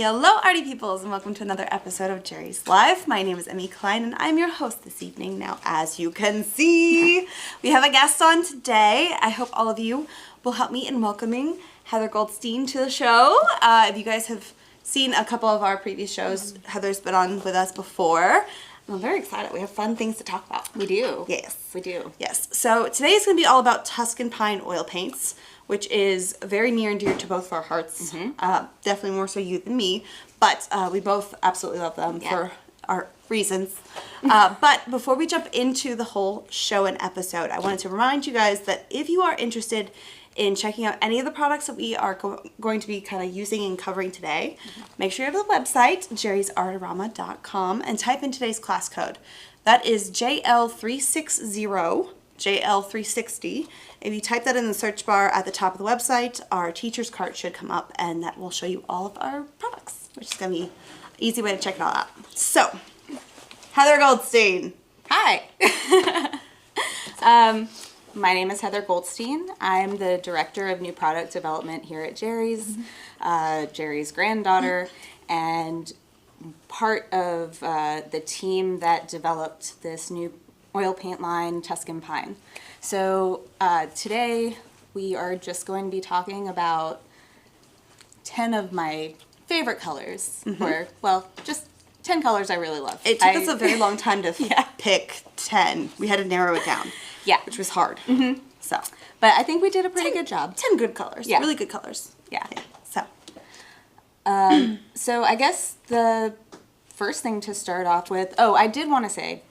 Hello, arty peoples, and welcome to another episode of Jerry's Live. My name is Emmy Klein, and I'm your host this evening. Now, as you can see, we have a guest on today. I hope all of you will help me in welcoming Heather Goldstein to the show. If you guys have seen a couple of our previous shows, Heather's been on with us before. I'm very excited. We have fun things to talk about. We do. Yes. We do. Yes. So today is going to be all about Tuscan Pine Oil Paints, which is very near and dear to both of our hearts. Definitely more so you than me, but we both absolutely love them for our reasons. But before we jump into the whole show and episode, I wanted to remind you guys that if you are interested in checking out any of the products that we are going to be kind of using and covering today, make sure you go to the website, JerrysArtarama.com, and type in today's class code. That is JL360, JL360. If you type that in the search bar at the top of the website, our teacher's cart should come up, and that will show you all of our products, which is going to be an easy way to check it all out. So, Heather Goldstein. Hi. My name is Heather Goldstein. I'm the Director of New Product Development here at Jerry's, Jerry's granddaughter, and part of the team that developed this new oil paint line, Tusken Pine. So today we are just going to be talking about 10 of my favorite colors, or, well, just 10 colors I really love. It took us a very long time to pick 10. We had to narrow it down. Yeah. Which was hard. So, but I think we did a pretty good job. 10 good colors. Yeah. Really good colors. Yeah. So. So I guess the first thing to start off with, I did want to say,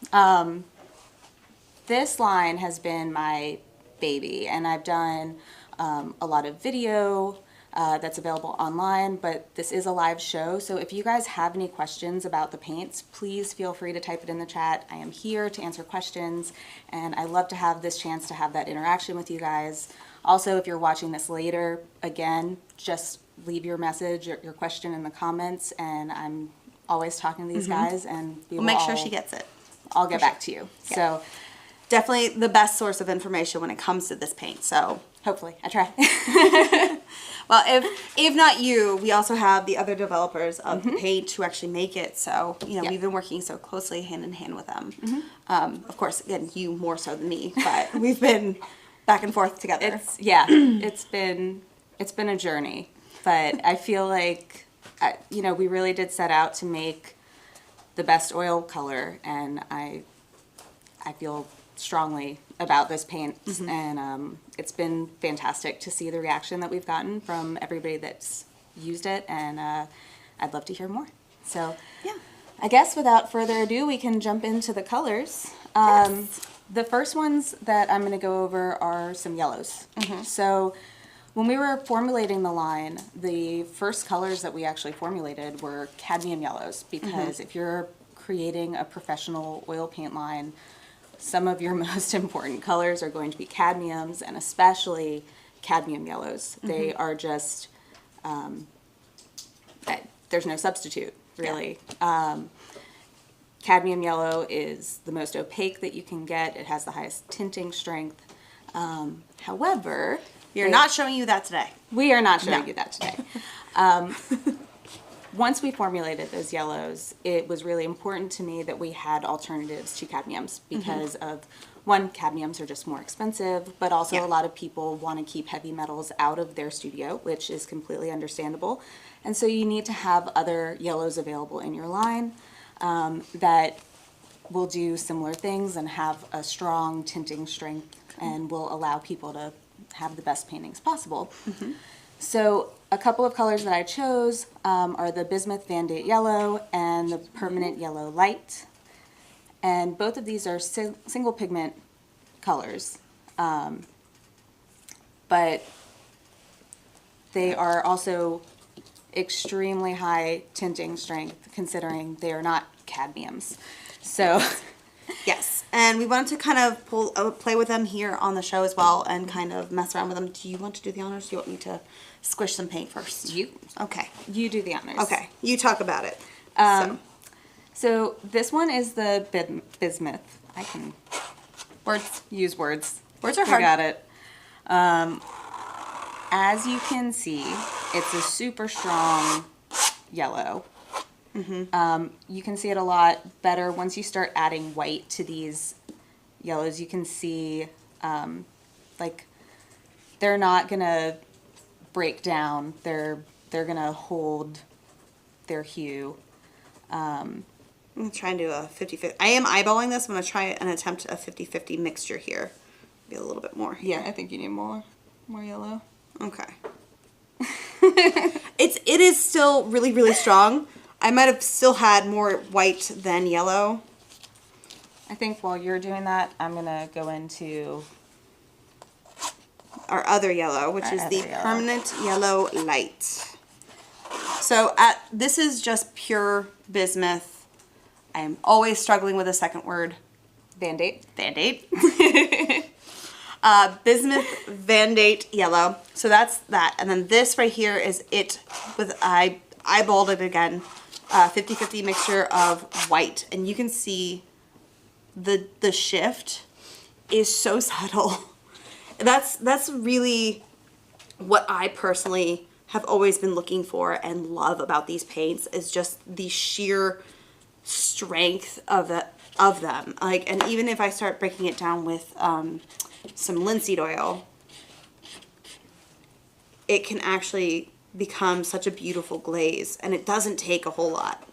this line has been my baby, and I've done a lot of video that's available online, but this is a live show, so if you guys have any questions about the paints, please feel free to type it in the chat. I am here to answer questions, and I love to have this chance to have that interaction with you guys. Also, if you're watching this later, again, just leave your message, your question in the comments, and I'm always talking to these guys, and we'll make sure she gets it. I'll get back to you. Yeah. So definitely the best source of information when it comes to this paint, so hopefully I try. Well, if not you, we also have the other developers of the paint who actually make it, so we've been working so closely hand in hand with them. Of course, again, you more so than me, but we've been back and forth together. It's been a journey, but I feel like we really did set out to make the best oil color, and I feel strongly about this paint, and it's been fantastic to see the reaction that we've gotten from everybody that's used it, and I'd love to hear more. So I guess without further ado, we can jump into the colors. The first ones that I'm going to go over are some yellows. So when we were formulating the line, the first colors that we actually formulated were cadmium yellows, because if you're creating a professional oil paint line, some of your most important colors are going to be cadmiums, and especially cadmium yellows. They are just, there's no substitute, really. Cadmium yellow is the most opaque that you can get. It has the highest tinting strength. However, we're not showing you that today. We are not showing you that today. Once we formulated those yellows, it was really important to me that we had alternatives to cadmiums because of, one, cadmiums are just more expensive, but also a lot of people want to keep heavy metals out of their studio, which is completely understandable. And so you need to have other yellows available in your line that will do similar things and have a strong tinting strength and will allow people to have the best paintings possible. So a couple of colors that I chose are the Bismuth Vandate Yellow and the Permanent Yellow Light. And both of these are single pigment colors, but they are also extremely high tinting strength considering they are not cadmiums. So yes, and we wanted to kind of play with them here on the show as well and kind of mess around with them. Do you want to do the honors? Do you want me to squish some paint first? Okay. You do the honors. Okay, you talk about it. So this one is the bismuth. I can use words. Words are hard. I got it. As you can see, it's a super strong yellow. You can see it a lot better once you start adding white to these yellows. You can see like they're not gonna break down. They're gonna hold their hue. I'm going to try and do a 50-50. I am eyeballing this. I'm going to try and attempt a 50-50 mixture here. Be a little bit more here. Yeah, I think you need more yellow. Okay. It is still really, really strong. I might have still had more white than yellow. I think while you're doing that, I'm going to go into our other yellow, which is the Permanent Yellow Light. So this is just pure bismuth. I am always struggling with a second word. Band-Aid. Band-Aid. Bismuth Band-Aid yellow. So that's that. And then this right here is it with, I eyeballed it again, 50-50 mixture of white. And you can see the shift is so subtle. That's really what I personally have always been looking for and love about these paints, is just the sheer strength of them. Like, and even if I start breaking it down with some linseed oil, it can actually become such a beautiful glaze, and it doesn't take a whole lot.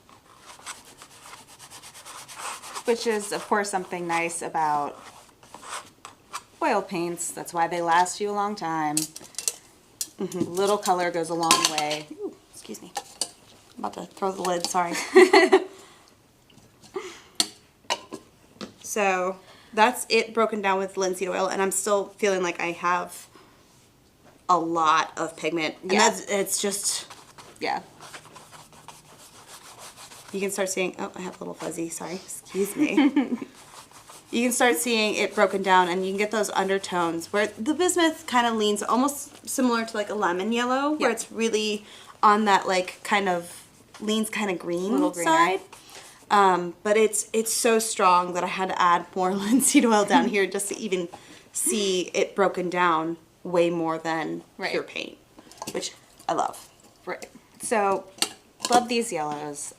Which is, of course, something nice about oil paints. That's why they last you a long time. Little color goes a long way. Ooh, excuse me. I'm about to throw the lid, sorry. So that's it broken down with linseed oil, and I'm still feeling like I have a lot of pigment. And it's just, yeah. You can start seeing, oh, I have a little fuzzy, sorry, excuse me. You can start seeing it broken down, and you can get those undertones where the bismuth kind of leans almost similar to like a lemon yellow, where it's really on that like kind of leans kind of green side. But it's so strong that I had to add more linseed oil down here just to even see it broken down way more than pure paint, which I love. Right. So, love these yellows.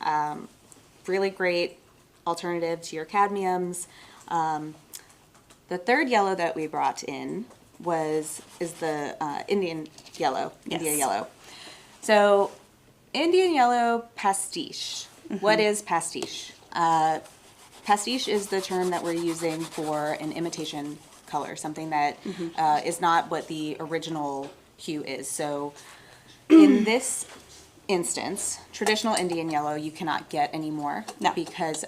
Really great alternative to your cadmiums. The third yellow that we brought in is the Indian yellow, India yellow. So, Indian yellow pastiche. What is pastiche? Pastiche is the term that we're using for an imitation color, something that is not what the original hue is. So, in this instance, traditional Indian yellow you cannot get anymore because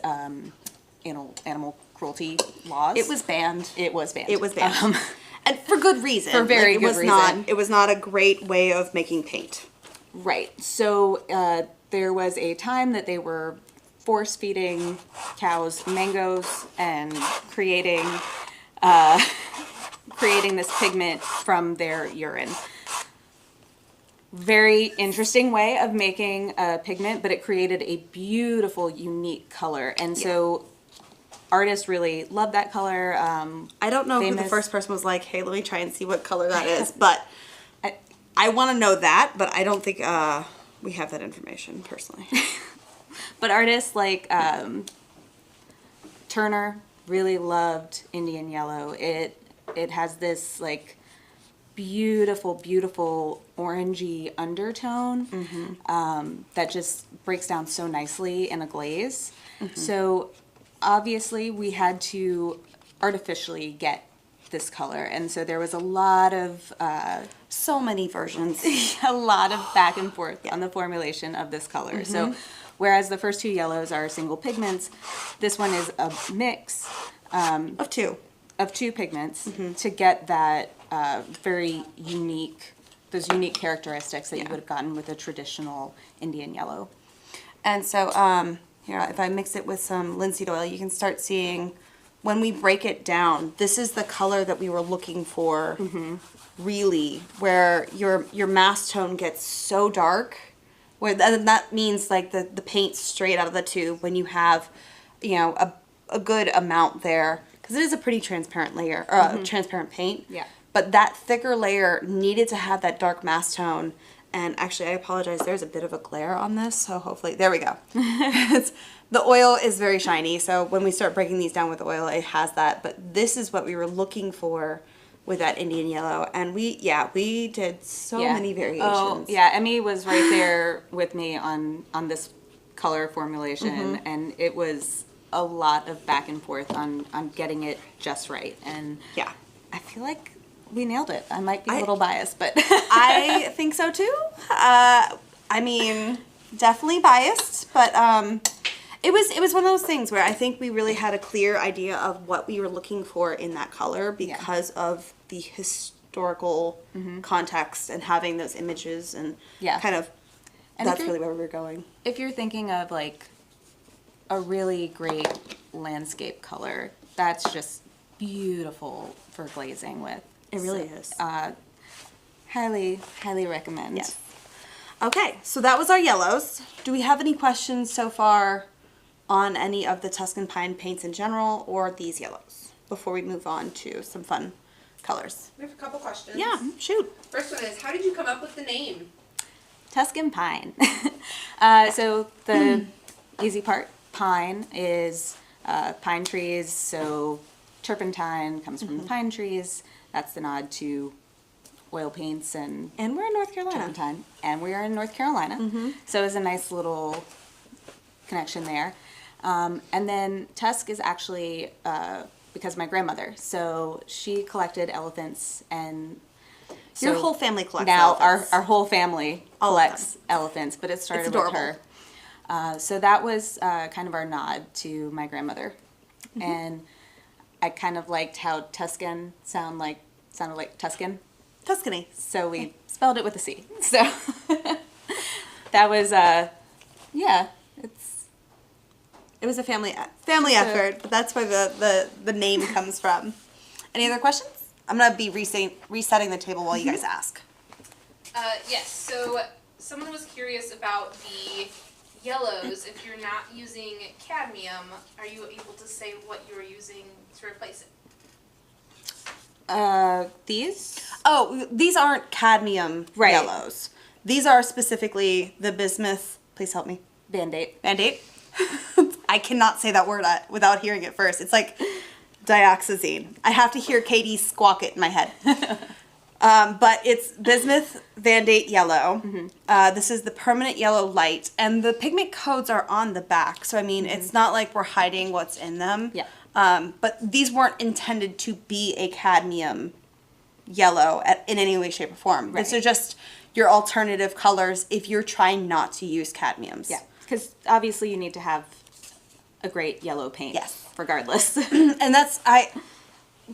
animal cruelty laws. It was banned. It was banned. It was banned. And for good reason. For very good reason. It was not a great way of making paint. Right. So there was a time that they were force feeding cows mangoes and creating this pigment from their urine. Very interesting way of making a pigment, but it created a beautiful, unique color. And so artists really love that color. I don't know who the first person was like, hey, let me try and see what color that is, but I want to know that, but I don't think we have that information personally. But artists like Turner really loved Indian yellow. It has this like beautiful, beautiful orangey undertone that just breaks down so nicely in a glaze. So obviously we had to artificially get this color, and so there was a lot of so many versions, a lot of back and forth on the formulation of this color. So whereas the first two yellows are single pigments, this one is a mix of two pigments to get that very unique, those unique characteristics that you would have gotten with a traditional Indian yellow. And so here, if I mix it with some linseed oil, you can start seeing when we break it down, this is the color that we were looking for, really, where your mass tone gets so dark, where that means like the paint straight out of the tube when you have, you know, a good amount there, because it is a pretty transparent layer, or transparent paint. Yeah. But that thicker layer needed to have that dark mass tone, And actually, I apologize, there's a bit of a glare on this, so hopefully, there we go. The oil is very shiny, so when we start breaking these down with oil, it has that. But this is what we were looking for with that Indian yellow. And we did so many variations. Oh, yeah, Emmy was right there with me on this color formulation, and it was a lot of back and forth on getting it just right. And yeah, I feel like we nailed it. I might be a little biased, but I think so too. I mean, definitely biased, but it was one of those things where I think we really had a clear idea of what we were looking for in that color because of the historical context and having those images and kind of, and that's really where we were going. If you're thinking of like a really great landscape color, that's just beautiful for glazing with. It really is. Highly, highly recommend. Yes. Okay, so that was our yellows. Do we have any questions so far on any of the Tuscan Pine paints in general or these yellows before we move on to some fun colors? We have a couple questions. Yeah, shoot. First one is, how did you come up with the name? Tuscan Pine. So the easy part, pine is pine trees, so turpentine comes from the pine trees. That's the nod to oil paints and we're in North Carolina. turpentine. And we are in North Carolina. So it's a nice little connection there. And then Tusc is actually because of my grandmother. So she collected elephants, and Your whole family collects now elephants. our whole family collects elephants, but it started with her. So that was kind of our nod to my grandmother. And I kind of liked how Tusken sounded like Tuscan. Tuscany. So we spelled it with a C. So that was It was a family effort, but that's where the name comes from. Any other questions? I'm gonna be resetting the table while you guys ask. Yes, so someone was curious about the yellows. If you're not using cadmium, are you able to say what you're using to replace it? these. Oh, these aren't cadmium yellows. These are specifically the bismuth. Please help me. Band-Aid. Band-Aid. I cannot say that word without hearing it first. It's like dioxazine. I have to hear Katie squawk it in my head. But it's bismuth Band-Aid yellow. Mm-hmm. This is the permanent yellow light, and the pigment codes are on the back. So I mean, it's not like we're hiding what's in them. Yeah. But these weren't intended to be a cadmium yellow in any way, shape, or form. Right. These are just your alternative colors if you're trying not to use cadmiums. Yeah, because obviously you need to have a great yellow paint. Yes. Regardless. And that's,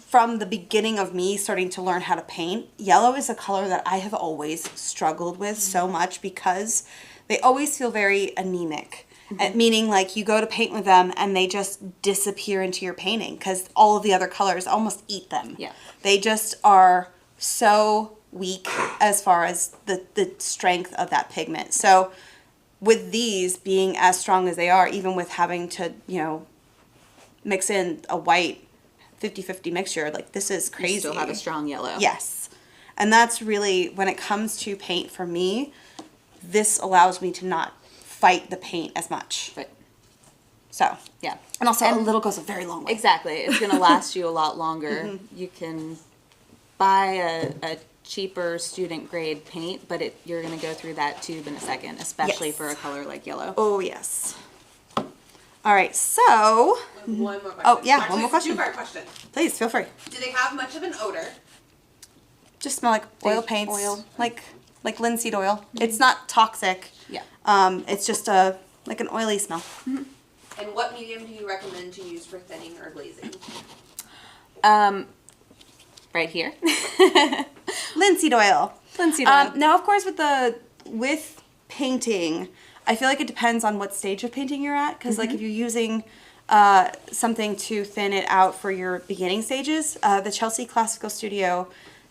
from the beginning of me starting to learn how to paint, yellow is a color that I have always struggled with so much because they always feel very anemic. Mm-hmm. Meaning like you go to paint with them and they just disappear into your painting because all of the other colors almost eat them. Yeah. They just are so weak as far as the strength of that pigment. So with these being as strong as they are, even with having to, mix in a white 50-50 mixture, like this is crazy. You still have a strong yellow. Yes. And that's really, when it comes to paint for me, this allows me to not fight the paint as much. Right. So, Yeah. and also a little goes a very long way. Exactly. It's going to last you a lot longer. Mm-hmm. You can buy a cheaper student grade paint, but you're going to go through that tube in a second, especially for a color like yellow. Oh, yes. All right, so. One more question. Oh, yeah, Actually, one more question. Two-part question. Please, feel free. Do they have much of an odor? Just smell like oil paints. Like linseed oil. Mm-hmm. It's not toxic. Yeah. It's just like an oily smell. Mm-hmm. And what medium do you recommend to use for thinning or glazing? Right here. Linseed oil. Linseed oil. Now, of course, with painting, I feel like it depends on what stage of painting you're at. Because, like, if you're using something to thin it out for your beginning stages, the Chelsea Classical Studio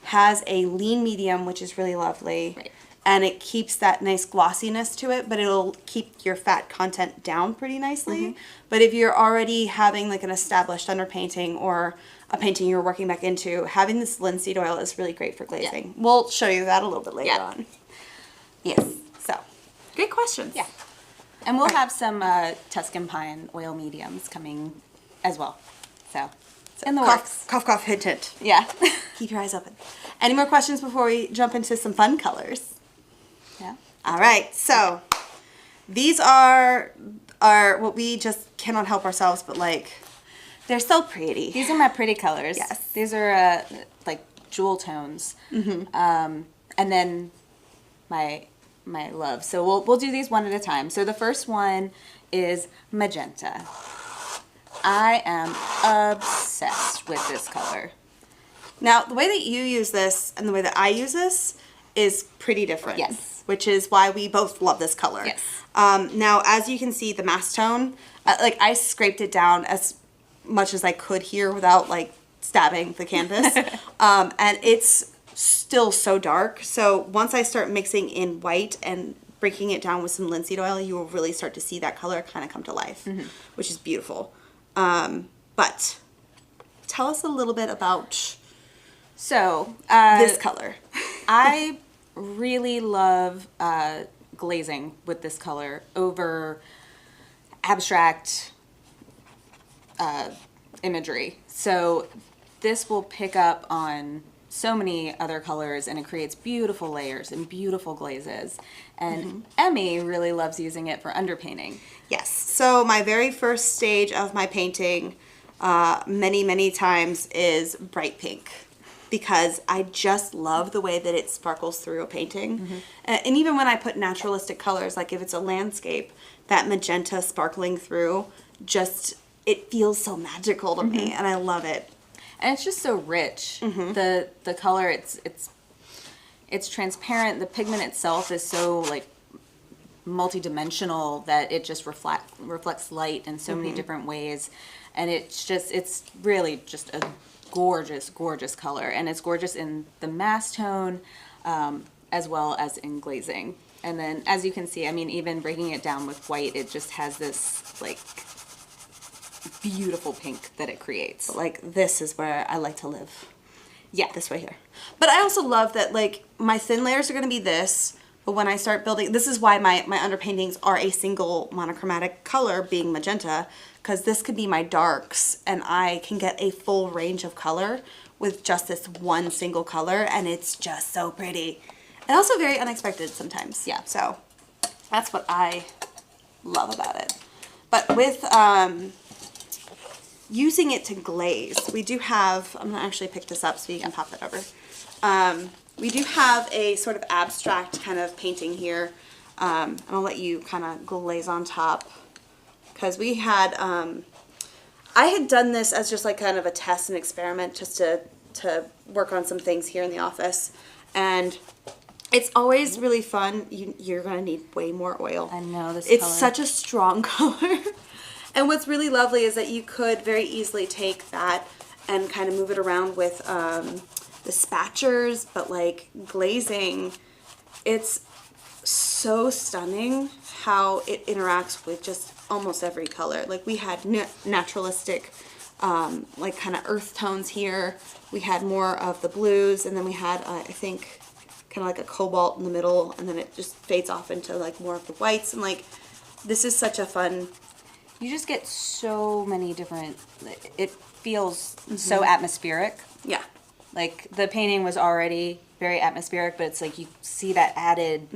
has a lean medium, which is really lovely. Right. And it keeps that nice glossiness to it, but it'll keep your fat content down pretty nicely. Mm-hmm. But if you're already having like an established underpainting or a painting you're working back into, having this linseed oil is really great for glazing. Yeah. We'll show you that a little bit later on. Yes. So, great questions. Yeah. And we'll have some Tuscan Pine Oil mediums coming as well. So, in the works. Cough, cough, hint, hint. Yeah. Keep your eyes open. Any more questions before we jump into some fun colors? Yeah. All right. So, these are what we just cannot help ourselves, but like, they're so pretty. These are my pretty colors. Yes. These are like jewel tones. And then my love. So we'll do these one at a time. So the first one is magenta. I am obsessed with this color. Now, the way that you use this and the way that I use this is pretty different. Yes. Which is why we both love this color. Yes. Now, as you can see, the mass tone, like I scraped it down as much as I could here without like stabbing the canvas. And it's still so dark. So once I start mixing in white and breaking it down with some linseed oil, you will really start to see that color kind of come to life, which is beautiful. But tell us a little bit about this color. I really love glazing with this color over abstract imagery. So this will pick up on so many other colors, and it creates beautiful layers and beautiful glazes. And Emmy really loves using it for underpainting. Yes. So my very first stage of my painting, many times, is bright pink, because I just love the way that it sparkles through a painting. And even when I put naturalistic colors, like if it's a landscape, that magenta sparkling through, just, it feels so magical to me, and I love it. And it's just so rich. The color, it's transparent. The pigment itself is so like multi-dimensional that it just reflects light in so many different ways. And it's really just a gorgeous color. And it's gorgeous in the mass tone as well as in glazing. And then as you can see, I mean, even breaking it down with white, it just has this like beautiful pink that it creates. Like, this is where I like to live. Yeah. This way here. But I also love that, like, my thin layers are going to be this, but when I start building, this is why my underpaintings are a single monochromatic color, being magenta, because this could be my darks, and I can get a full range of color with just this one single color, and it's just so pretty. And also very unexpected sometimes. Yeah. So, that's what I love about it. But with, using it to glaze, we do have, I'm going to actually pick this up so you can pop it over. We do have a sort of abstract kind of painting here. And I'll let you kind of glaze on top, because we had, I had done this as just like kind of a test and experiment just to work on some things here in the office. And it's always really fun. You're going to need way more oil. I know this It's color. such a strong color. And what's really lovely is that you could very easily take that and kind of move it around with the spatchers, but like glazing, it's so stunning how it interacts with just almost every color. Like we had naturalistic, like kind of earth tones here. We had more of the blues, and then we had, I think, kind of like a cobalt in the middle, and then it just fades off into like more of the whites. And like, this is such a fun... You just get so many different, it feels so atmospheric. Yeah. Like the painting was already very atmospheric, but it's like you see that added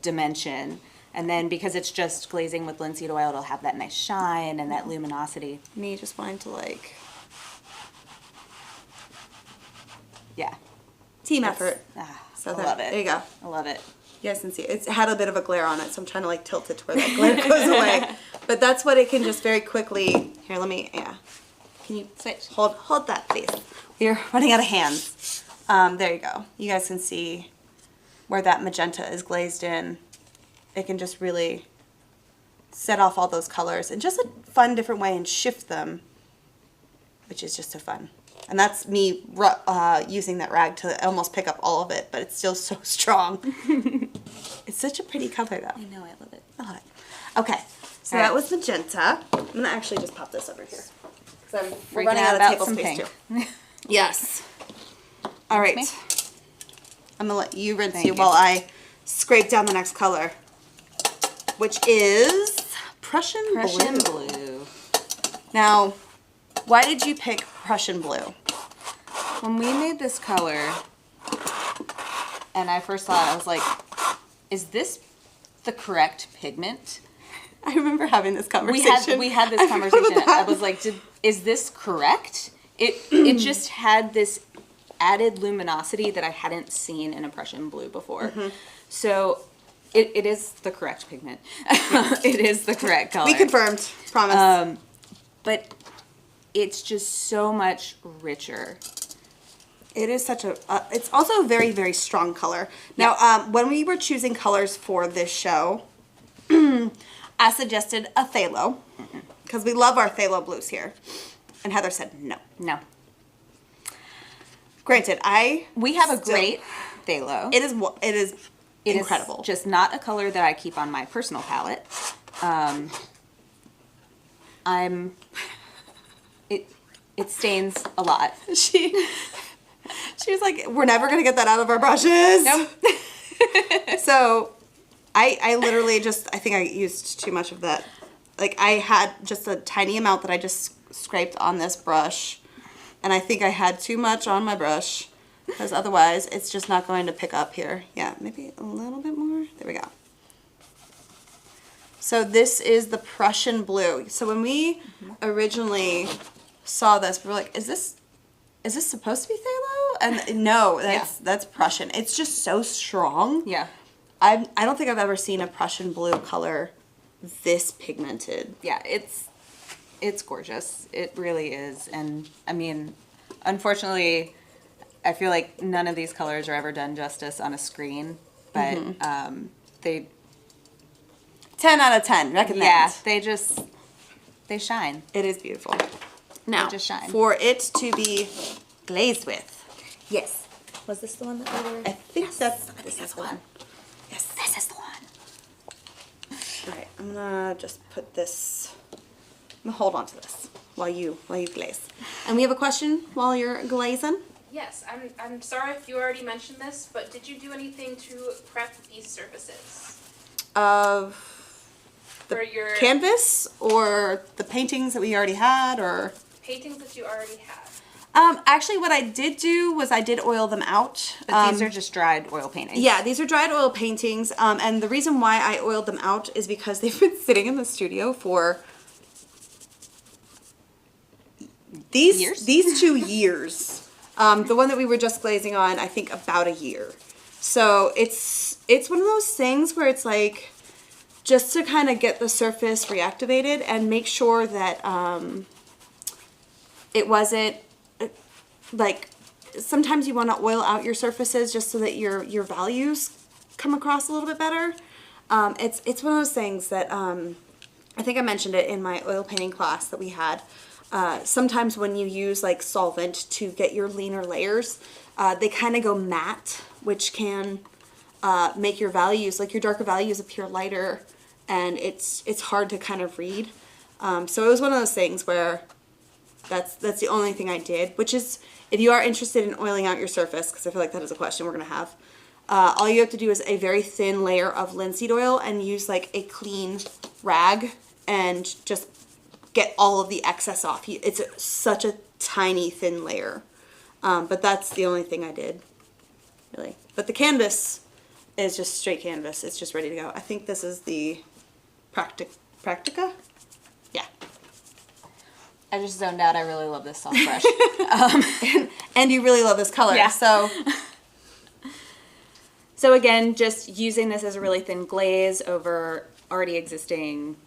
dimension. And then because it's just glazing with linseed oil, it'll have that nice shine and that luminosity. Me just wanting to like... Yeah. Team effort. So I love it. There you go. I love it. You guys can see it. It's had a bit of a glare on it, so I'm trying to like tilt it to where that glare goes away. But that's what it can just very quickly... Here, let me... Yeah. Can you switch? Hold that, please. We're running out of hands. There you go. You guys can see where that magenta is glazed in. It can just really set off all those colors in just a fun, different way and shift them, which is just so fun. And that's me using that rag to almost pick up all of it, but it's still so strong. It's such a pretty color, though. I know, I love it. I love it. Okay, so that was magenta. I'm going to actually just pop this over here, because we're running out of table space, too. Yes. All right. I'm going to let you rinse while I scrape down the next color, which is Prussian Blue. Now, why did you pick Prussian blue? When we made this color, and I first saw it, I was like, is this the correct pigment? I remember having this conversation. We had this conversation. I was like, is this correct? It just had this added luminosity that I hadn't seen in a Prussian blue before. So it is the correct pigment. It is the correct color. We confirmed. Promise. But it's just so much richer. It is such a, it's also a very, very strong color. Now, when we were choosing colors for this show, I suggested a phthalo, because we love our phthalo blues here. And Heather said no. No. Granted, we have a great phthalo. It is incredible. Is just not a color that I keep on my personal palette. It stains a lot. She was like, we're never going to get that out of our brushes. Nope. So I literally I think I used too much of that. Like, I had just a tiny amount that I just scraped on this brush. And I think I had too much on my brush, because otherwise it's just not going to pick up here. Yeah, maybe a little bit more. There we go. So this is the Prussian blue. So when we originally saw this, we were like, is this supposed to be phthalo? And no, that's Prussian. It's just so strong. Yeah. I don't think I've ever seen a Prussian blue color this pigmented. Yeah, it's gorgeous. It really is. And I mean, unfortunately, I feel like none of these colors are ever done justice on a screen, but they 10 out of 10, recommend. Yeah, they shine. It is beautiful. Now, just shine. for it to be glazed with. Yes. Was this the one that we were? I think this is the one. Yes, this is the one. All right, I'm gonna just put this. I'm gonna hold on to this while you glaze. And we have a question while you're glazing. Yes, I'm sorry if you already mentioned this, but did you do anything to prep these surfaces? Of the For your canvas or the paintings that we already had, or paintings that you already have. actually what I did do was I did oil them out. But these are just dried oil paintings. Yeah, these are dried oil paintings, and the reason why I oiled them out is because they've been sitting in the studio for these 2 years. The one that we were just glazing on, I think about a year. So it's one of those things where it's like, just to kind of get the surface reactivated and make sure that it wasn't, like, sometimes you want to oil out your surfaces just so that your values come across a little bit better. It's one of those things that, I think I mentioned it in my oil painting class that we had. Sometimes when you use like solvent to get your leaner layers, they kind of go matte, which can make your values, like your darker values, appear lighter, and it's hard to kind of read. So it was one of those things where that's the only thing I did, which is, if you are interested in oiling out your surface, because I feel like that is a question we're going to have, all you have to do is a very thin layer of linseed oil and use like a clean rag and just get all of the excess off. It's such a tiny thin layer, but that's the only thing I did, really. But the canvas is just straight canvas. It's just ready to go. I think this is the Practica? Yeah. I just zoned out. I really love this soft brush. And you really love this color. Yeah. So again, just using this as a really thin glaze over already existing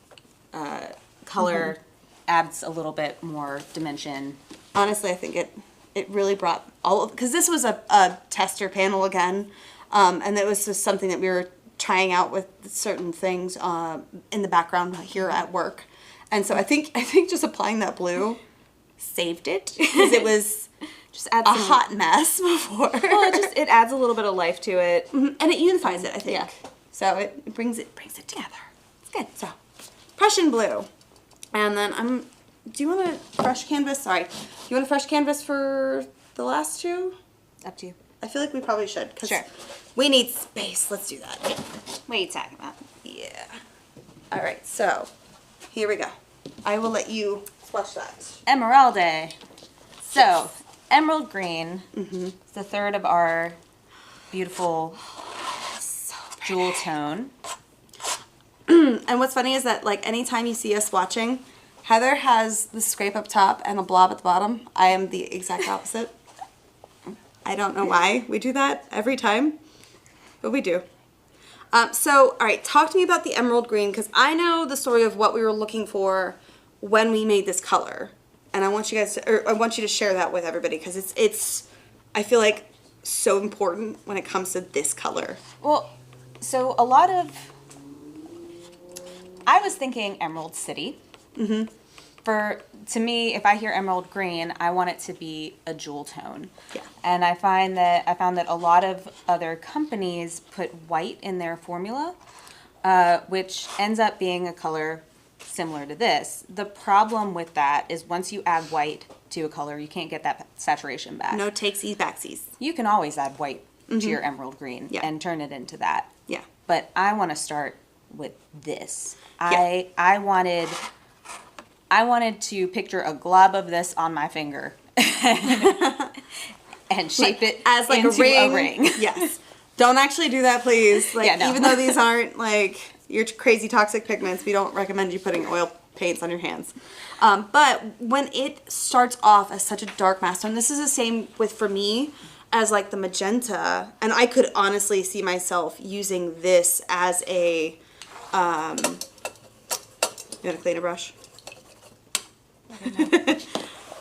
color adds a little bit more dimension. honestly, I think it really brought all of, because this was a tester panel again, and it was just something that we were trying out with certain things in the background here at work. And so I think just applying that blue saved it, because it was just adds a hot mess before. Well, it adds a little bit of life to it, and it unifies it, I think. Yeah. So it brings it together. It's good. So Prussian blue, and then do you want a fresh canvas? Sorry, do you want a fresh canvas for the last two? up to you. I feel like we probably should. 'Cause Sure. we need space. Let's do that. What are you talking about? Yeah. All right, so here we go. I will let you flush that. Emeralde. So, emerald green is the third of our beautiful jewel tone. And what's funny is that, like, anytime you see us watching, Heather has the scrape up top and a blob at the bottom. I am the exact opposite. I don't know why we do that every time, but we do. So, all right, talk to me about the emerald green, because I know the story of what we were looking for when we made this color. And I want you guys to, or I want you to share that with everybody, because it's, I feel like, so important when it comes to this color. Well, so I was thinking Emerald City. Mm-hmm. To me, if I hear emerald green, I want it to be a jewel tone. Yeah. And I found that a lot of other companies put white in their formula, which ends up being a color similar to this. The problem with that is once you add white to a color, you can't get that saturation back. No takesies backsies. You can always add white to your emerald green and turn it into that. Yeah. But I want to start with this. Yeah. I wanted to picture a glob of this on my finger and shape it as like into a ring. Yes. Don't actually do that, please. Like, Yeah, no. even though these aren't like your crazy toxic pigments, we don't recommend you putting oil paints on your hands. But when it starts off as such a dark mass tone, this is the same for me as like the magenta, and I could honestly see myself using this as a. You got a cleaner brush?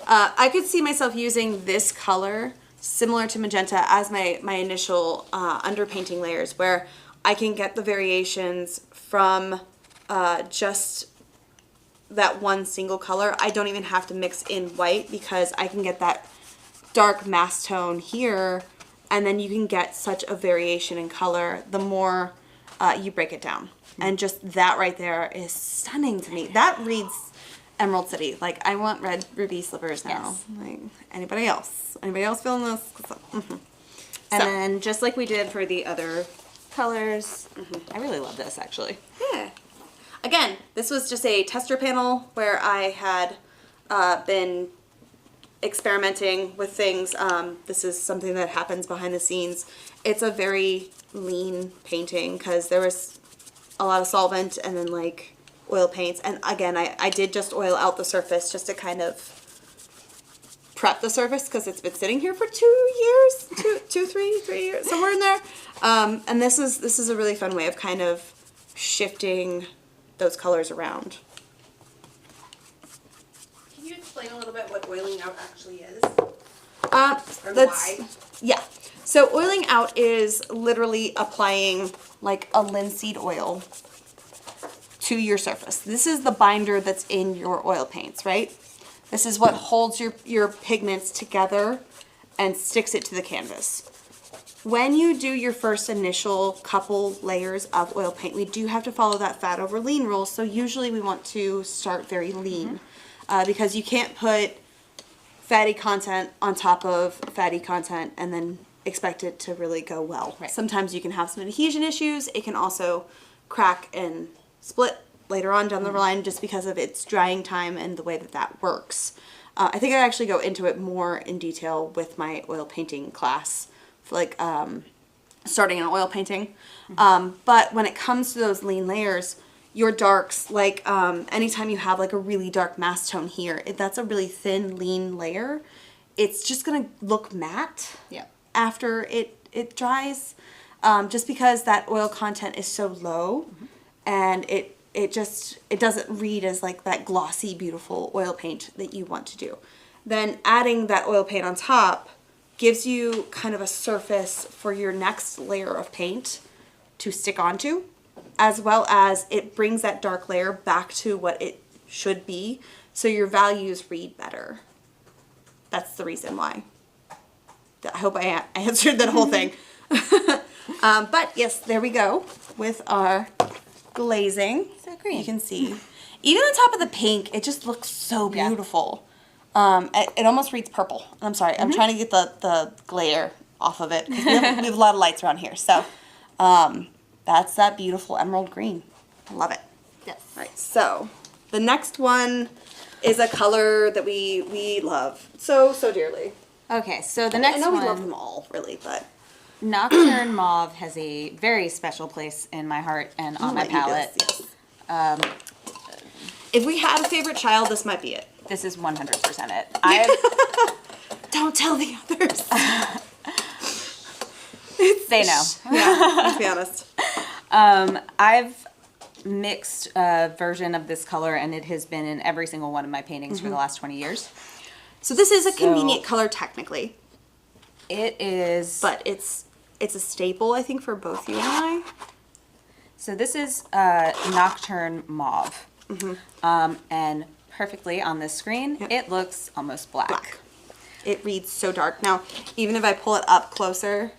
I could see myself using this color similar to magenta as my initial underpainting layers, where I can get the variations from just that one single color. I don't even have to mix in white, because I can get that dark mass tone here, and then you can get such a variation in color the more you break it down. And just that right there is stunning to me. That reads Emerald City. Like, I want red ruby slippers now. Yes. Like, anybody else? Anybody else feeling this? Mm-hmm. And then just like we did for the other colors, I really love this actually. Yeah. Again, this was just a tester panel where I had been experimenting with things. This is something that happens behind the scenes. It's a very lean painting because there was a lot of solvent and then like oil paints. And again, I did just oil out the surface just to kind of prep the surface because it's been sitting here for 2 years, three years, somewhere in there. And this is a really fun way of kind of shifting those colors around. Can you explain a little bit what oiling out actually is? Why? Yeah. So oiling out is literally applying like a linseed oil to your surface. This is the binder that's in your oil paints, right? This is what holds your pigments together and sticks it to the canvas. When you do your first initial couple layers of oil paint, we do have to follow that fat over lean rule. So usually we want to start very lean because you can't put fatty content on top of fatty content and then expect it to really go well. Right. Sometimes you can have some adhesion issues. It can also crack and split later on down the line just because of its drying time and the way that works. I think I actually go into it more in detail with my oil painting class, for like starting in oil painting. But when it comes to those lean layers, your darks, like anytime you have like a really dark mass tone here, if that's a really thin, lean layer, it's just gonna look matte. Yeah. After it dries, just because that oil content is so low, and it doesn't read as like that glossy, beautiful oil paint that you want to do. Then adding that oil paint on top gives you kind of a surface for your next layer of paint to stick onto, as well as it brings that dark layer back to what it should be, so your values read better. That's the reason why. I hope I answered that whole thing. But yes, there we go with our glazing. So green. You can see. Even on top of the pink, it just looks so beautiful. It almost reads purple. I'm sorry, I'm trying to get the glare off of it. 'Cause we have a lot of lights around here. So that's that beautiful emerald green. I love it. Yes. All right, so the next one is a color that we love so dearly. Okay, so the next I know one, we love them all, really, but Nocturne Mauve has a very special place in my heart and on my let you do palette. this, yes. If we had a favorite child, this might be it. This is 100% it. Don't tell the others. They know. Yeah, let's be honest. I've mixed a version of this color, and it has been in every single one of my paintings for the last 20 years. So this is a convenient color technically, It is, but it's a staple, I think, for both you and I. so this is Nocturne Mauve. And perfectly on this screen, Yep. it looks almost black. Black. It reads so dark. Now, even if I pull it up closer,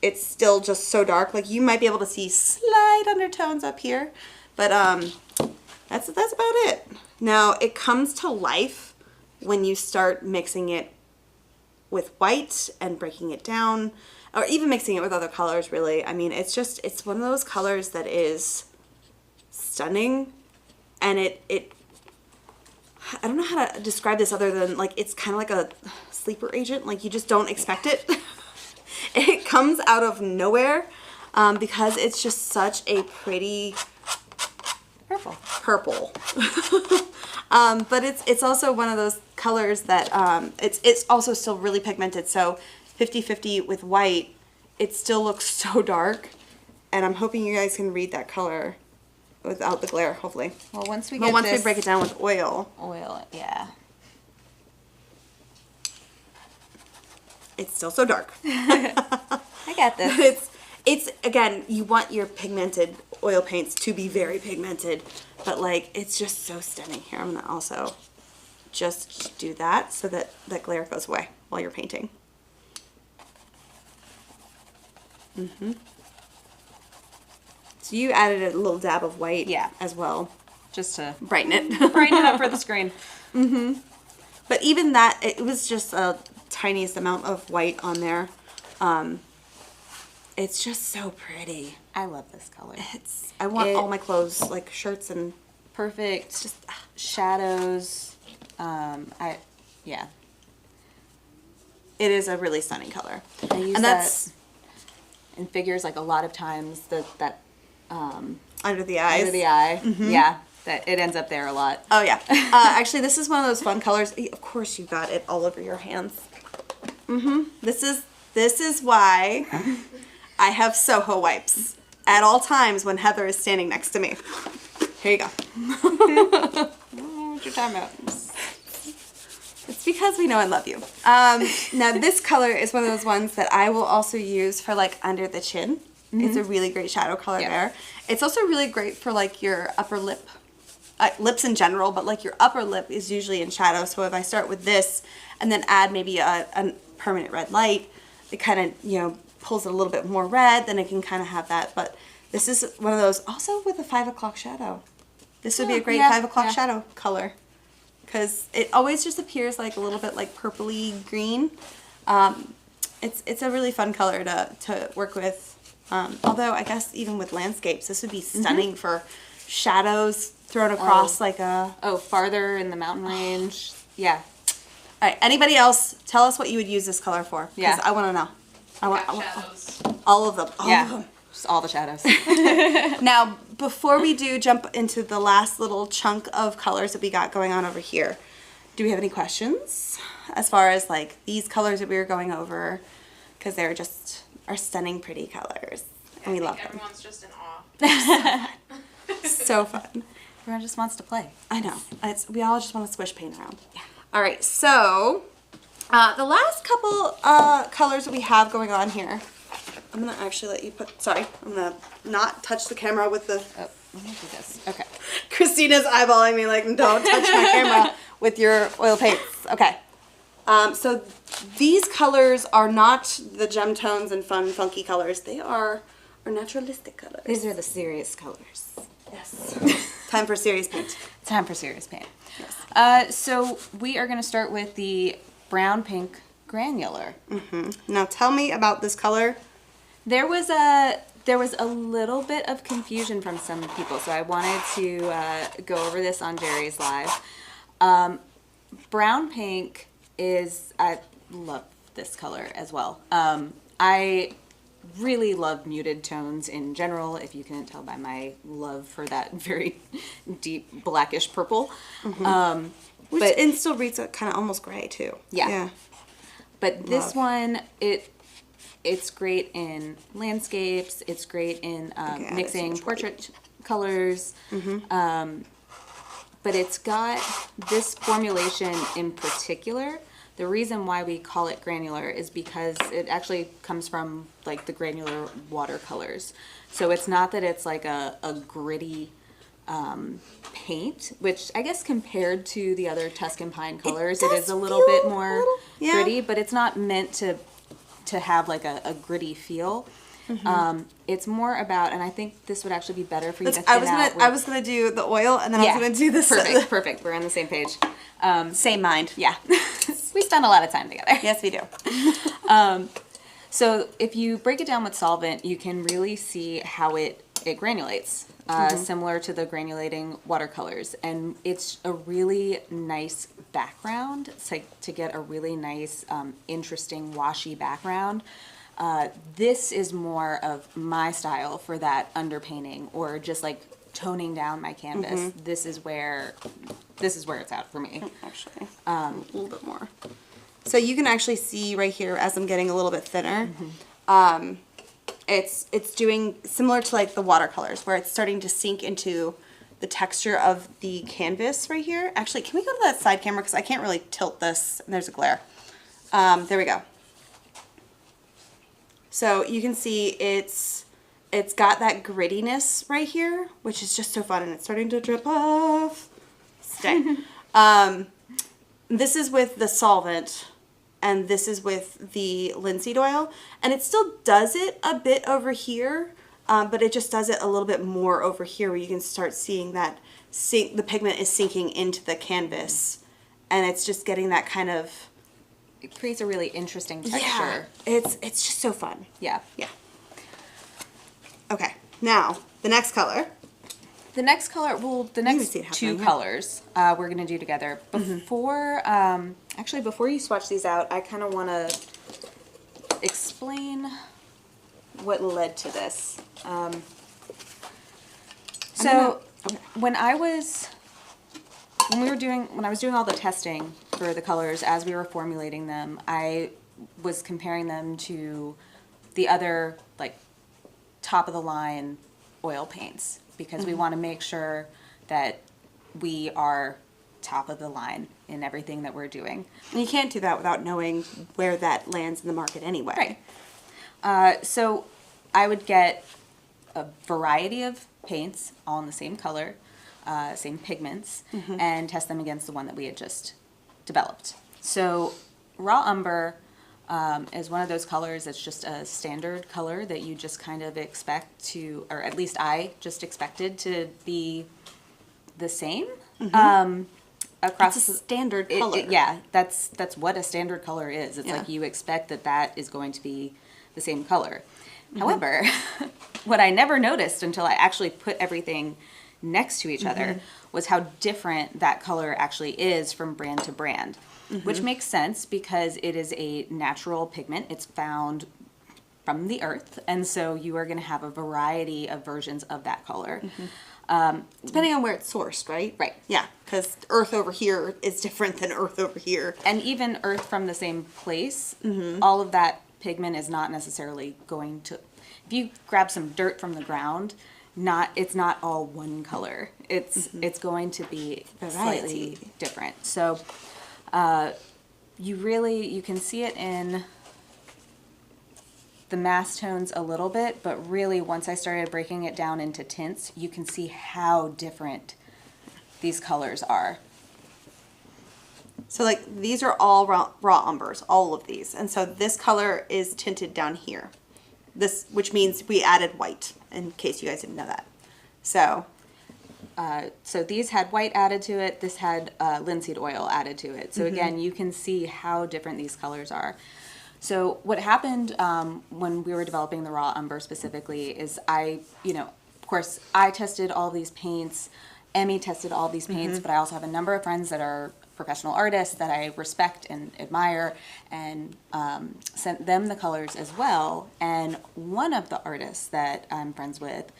it's still just so dark. Like, you might be able to see slight undertones up here, but that's about it. Now, it comes to life when you start mixing it with white and breaking it down, or even mixing it with other colors, really. I mean, it's one of those colors that is stunning, and it I don't know how to describe this other than, like, it's kind of like a sleeper agent. Like, you just don't expect it. It comes out of nowhere because it's just such a pretty purple. But it's also one of those colors that it's also still really pigmented. So 50-50 with white, it still looks so dark. And I'm hoping you guys can read that color without the glare, hopefully. Well, once we But get once this we break it down with oil, yeah. it's still so dark. I got this. It's again, you want your pigmented oil paints to be very pigmented, but like it's just so stunning. Here, I'm gonna also just do that so that that glare goes away while you're painting. So you added a little dab of white, Yeah. as well, Just to brighten it. brighten it up for the screen. But even that, it was just a tiniest amount of white on there. It's just so pretty. I love this color. I want all my clothes, like shirts and Perfect. Just shadows. Yeah. it is a really stunning color. I use And that's that in figures like a lot of times. That under the eyes. under the eye. Yeah. That it ends up there a lot. Oh yeah. Actually, this is one of those fun colors. Of course, you got it all over your hands. This is why I have Soho wipes at all times when Heather is standing next to me. Here you go. What you talking about? It's because we know I love you. Now this color is one of those ones that I will also use for like under the chin. It's a really great shadow color there. It's also really great for like your upper lip. Lips in general, but like your upper lip is usually in shadow. So if I start with this and then add maybe a permanent red light, it kind of, you know, pulls it a little bit more red, then it can kind of have that. But this is one of those, also with a 5 o'clock shadow. This would be a great 5 o'clock shadow color, because it always just appears like a little bit like purpley green. It's a really fun color to work with. Although I guess even with landscapes, this would be stunning for shadows thrown across like a... Oh, farther in the mountain range. Yeah. All right, anybody else, tell us what you would use this color for. Yeah. Because I want to know. I want shadows. all of them. All of them. Just all the shadows. Now, before we do jump into the last little chunk of colors that we got going on over here, do we have any questions as far as like these colors that we were going over? Because they're just are stunning, pretty colors, and we love them. Everyone's just in awe. So fun. Everyone just wants to play. I know. We all just want to swish paint around. Yeah. All right. So the last couple colors that we have going on here, I'm gonna actually let you put. Sorry, I'm gonna not touch the camera with the. Oh, let me do this. Okay. Christina's eyeballing me like, don't touch my camera with your oil paints. Okay. So these colors are not the gem tones and fun, funky colors. They are our naturalistic colors. These are the serious colors. Yes. Time for serious paint. Time for serious paint. So we are going to start with the brown pink granular. Now tell me about this color. There was a little bit of confusion from some people, so I wanted to go over this on Jerry's Live. Brown pink I love this color as well. I really love muted tones in general, if you couldn't tell by my love for that very deep blackish purple. And still reads kind of almost gray too. Yeah. But this one, it's great in landscapes. It's great in mixing portrait colors. But it's got this formulation in particular. The reason why we call it granular is because it actually comes from like the granular watercolors. So it's not that it's like a gritty paint, which I guess compared to the other Tuscan Pine colors, it is a little bit more gritty, but it's not meant to have like a gritty feel. It's more about, and I think this would actually be better for you to thin out. I was gonna do the oil, and then I was gonna do this. Perfect. We're on the same page. Same mind. Yeah. We spend a lot of time together. Yes, we do. So if you break it down with solvent, you can really see how it granulates, similar to the granulating watercolors. And it's a really nice background. It's like to get a really nice, interesting, washy background. This is more of my style for that underpainting or just like toning down my canvas. This is where it's at for me. Actually, a little bit more. So you can actually see right here as I'm getting a little bit thinner. It's doing similar to like the watercolors where it's starting to sink into the texture of the canvas right here. Actually, can we go to that side camera because I can't really tilt this and there's a glare. There we go. So you can see it's got that grittiness right here, which is just so fun, and it's starting to drip off. Stay. This is with the solvent, and this is with the linseed oil, and it still does it a bit over here, but it just does it a little bit more over here where you can start seeing that the pigment is sinking into the canvas, and it's just getting that kind of... It creates a really interesting texture. Yeah, it's just so fun. Yeah. Okay, now the next color. The next color, the next two colors we're going to do together. Before, actually before you swatch these out, I kind of want to explain what led to this. When I was doing all the testing for the colors as we were formulating them, I was comparing them to the other like top of the line oil paints because we want to make sure that we are top of the line in everything that we're doing. And you can't do that without knowing where that lands in the market anyway. Right. So I would get a variety of paints all in the same color, same pigments, and test them against the one that we had just developed. So raw umber is one of those colors that's just a standard color that you just kind of expect to, or at least I just expected to be the same. Across it's a standard color. That's what a standard color is. It's like you expect that is going to be the same color. However, what I never noticed until I actually put everything next to each other was how different that color actually is from brand to brand, which makes sense because it is a natural pigment. It's found from the earth, and so you are going to have a variety of versions of that color. Depending on where it's sourced, right? Right. Yeah, because earth over here is different than earth over here. And even earth from the same place, all of that pigment is not necessarily going to... If you grab some dirt from the ground, it's not all one color. It's going to be slightly different. So you can see it in the mass tones a little bit, but really once I started breaking it down into tints, you can see how different these colors are. So like these are all raw umbers, all of these. And so this color is tinted down here. Which means we added white, in case you guys didn't know that. So so these had white added to it. This had linseed oil added to it. So again, you can see how different these colors are. So what happened when we were developing the raw umber specifically is of course, I tested all these paints. Emmy tested all these paints, but I also have a number of friends that are professional artists that I respect and admire, and sent them the colors as well. And one of the artists that I'm friends with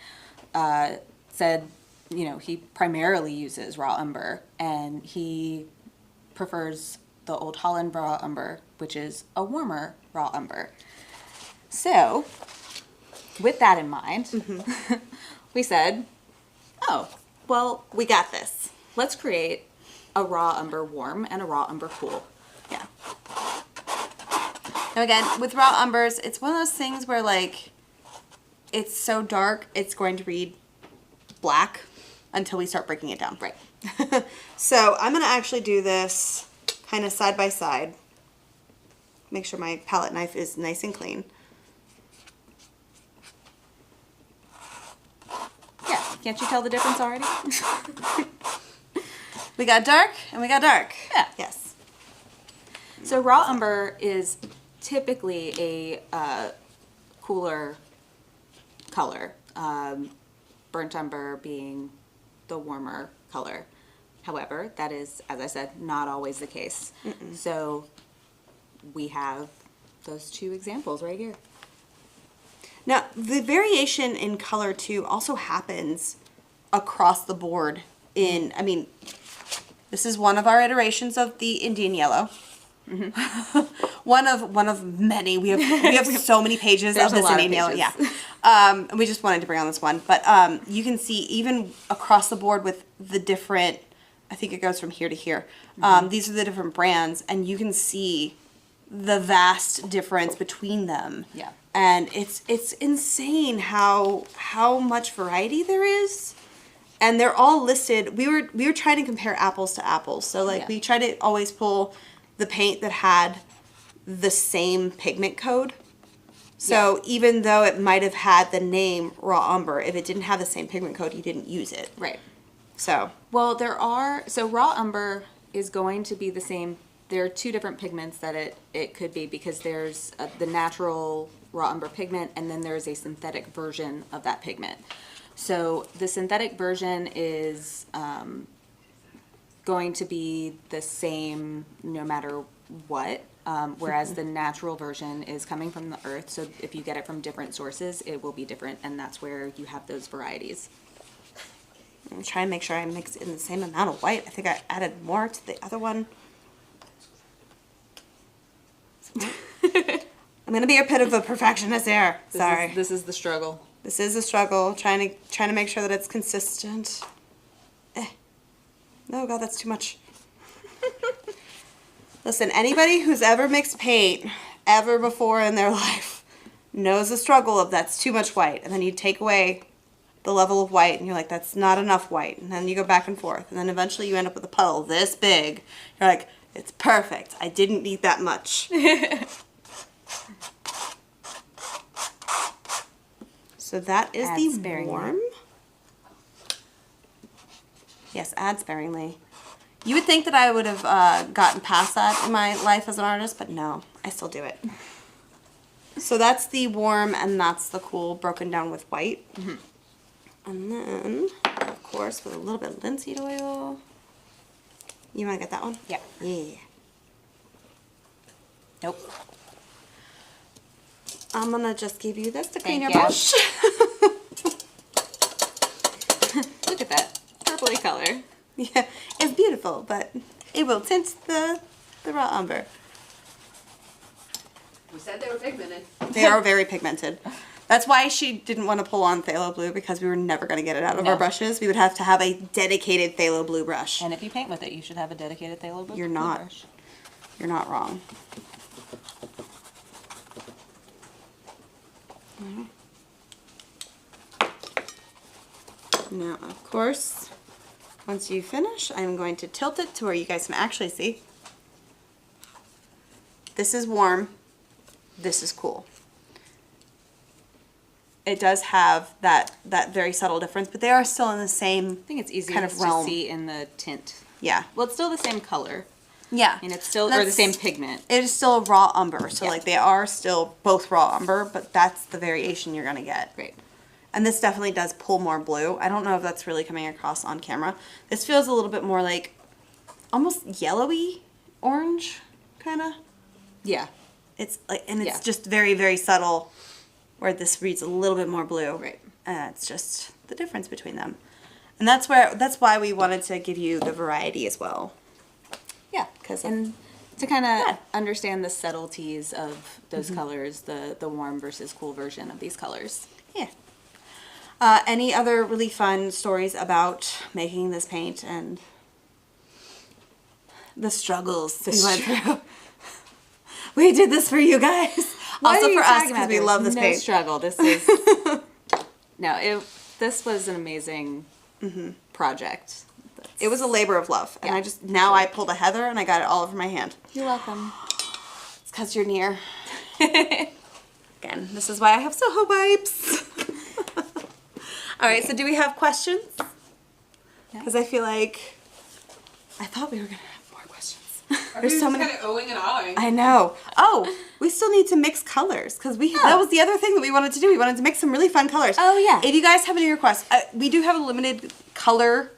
said, he primarily uses raw umber, and he prefers the Old Holland raw umber, which is a warmer raw umber. So, with that in mind, we said, oh, well, We got this. let's create a raw umber warm and a raw umber cool. Yeah. Now again, with raw umbers, it's one of those things where like, it's so dark, it's going to read black until we start breaking it down. Right. So I'm going to actually do this kind of side by side. Make sure my palette knife is nice and clean. Yeah, can't you tell the difference already? We got dark and we got dark. Yeah. Yes. So raw umber is typically a cooler color, burnt umber being the warmer color. However, that is, as I said, not always the case. So we have those two examples right here. Now, the variation in color too also happens across the board in, this is one of our iterations of the Indian yellow. one of many. We have so many pages There's of this a lot of Indian yellow. Yeah. pages. And we just wanted to bring on this one, but you can see even across the board with the different. I think it goes from here to here. These are the different brands, and you can see the vast difference between them. Yeah. And it's insane how much variety there is. And they're all listed. We were trying to compare apples to apples. So like we try to always pull the paint that had the same pigment code. So even though it might have had the name raw umber, if it didn't have the same pigment code, you didn't use it. Right. So Well, so raw umber is going to be the same. There are two different pigments that it could be, because there's the natural raw umber pigment, and then there's a synthetic version of that pigment. So the synthetic version is going to be the same no matter what, whereas the natural version is coming from the earth. So if you get it from different sources, it will be different, and that's where you have those varieties. I'm trying to make sure I mix in the same amount of white. I think I added more to the other one. I'm gonna be a bit of a perfectionist here. Sorry. This is the struggle. This is a struggle, trying to make sure that it's consistent. No, God, that's too much. Listen, anybody who's ever mixed paint ever before in their life knows the struggle of that's too much white, and then you take away the level of white, and you're like, that's not enough white, and then you go back and forth, and then eventually you end up with a puddle this big. You're like, it's perfect. I didn't need that much. So that is Add the sparingly. warm. Yes, add sparingly. You would think that I would have gotten past that in my life as an artist, but no, I still do it. So that's the warm and that's the cool broken down with white. And then, of course, with a little bit of linseed oil. You want to get that one? Yeah. Yeah. Nope. I'm going to just give you this to clean Thank your you. brush. Look at that purpley color. Yeah, it's beautiful, but it will tint the raw umber. We said they were pigmented. They are very pigmented. That's why she didn't want to pull on phthalo blue, because we were never going to get it out of No. our brushes. We would have to have a dedicated phthalo blue brush. And if you paint with it, you should have a dedicated phthalo blue. You're not. brush. You're not wrong. Now, of course, once you finish, I'm going to tilt it to where you guys can actually see. This is warm. This is cool. it does have that very subtle difference, but they are still in the same I think it's easier kind of to realm. see in the tint. Yeah. Well, it's still the same color, Yeah. and it's still or the That's- same pigment. It is still a raw umber, so Yeah. like they are still both raw umber, but that's the variation you're gonna get. Great. And this definitely does pull more blue. I don't know if that's really coming across on camera. This feels a little bit more like almost yellowy orange, kind of. Yeah. It's like, and it's Yeah. just very, very subtle, where this reads a little bit more blue. Right. And it's just the difference between them. And that's why we wanted to give you the variety as well. Yeah. 'Cause And to kind of Yeah. understand the subtleties of those colors, the warm versus cool version of these colors. Yeah. Any other really fun stories about making this paint and the struggles we went through? We did this for you guys. Also for us, because we love this no paint. struggle. This is this was an amazing project. It was a labor of love. And Yeah, I just, now I pulled a Heather and I got it all over my hand. You're welcome. It's because you're near. Again, this is why I have Soho wipes. All right, so do we have questions? Yeah. Because I feel like, I thought we were going to have more questions. There's so many. kind of oohing and awing. I know. Oh, we still need to mix colors because that was the other thing that we wanted to do. We wanted to mix some really fun colors. Oh, yeah. If you guys have any requests, we do have a limited color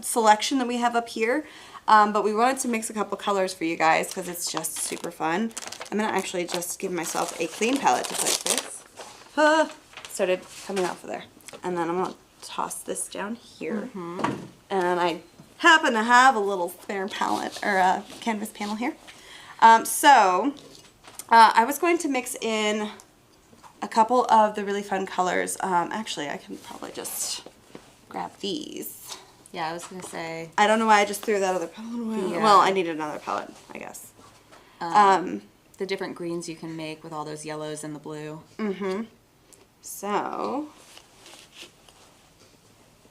selection that we have up here, but we wanted to mix a couple colors for you guys because it's just super fun. I'm gonna actually just give myself a clean palette just like this. Started coming off of there, and then I'm gonna toss this down here, and I happen to have a little spare palette or a canvas panel here. So I was going to mix in a couple of the really fun colors. Actually, I can probably just grab these. Yeah, I was gonna say I don't know why I just threw that other palette away. Yeah. Well, I needed another palette, I guess. the different greens you can make with all those yellows and the blue. So,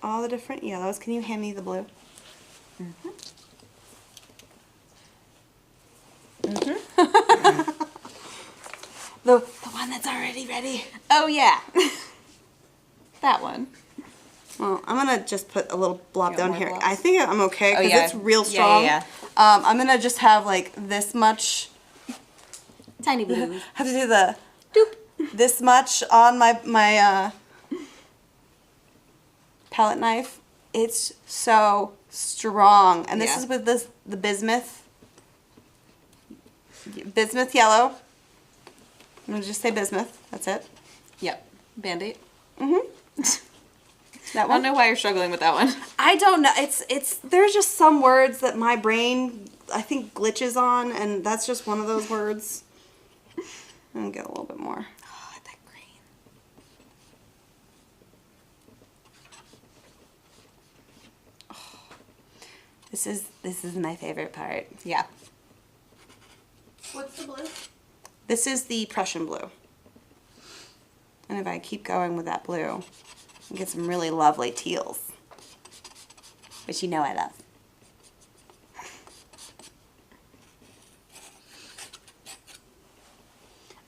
all the different yellows. Can you hand me the blue? The one that's already ready. Oh yeah, that one. Well, I'm gonna just put a little blob You want down more here. blobs? I think I'm okay because yeah. it's real Yeah, strong. yeah, I'm gonna just have like this much. Tiny blue. Have to do the doop this much on my palette knife. It's so strong, and this Yeah. is with the bismuth yellow. I'm gonna just say bismuth. That's it. Yep. Band-Aid. That I one. don't know why you're struggling with that one. I don't know. It's there's just some words that my brain I think glitches on, and that's just one of those words. I'm gonna get a little bit more. Oh, that green. This is my favorite part. Yeah. What's the blue? This is the Prussian blue. And if I keep going with that blue, I get some really lovely teals, which you know I love.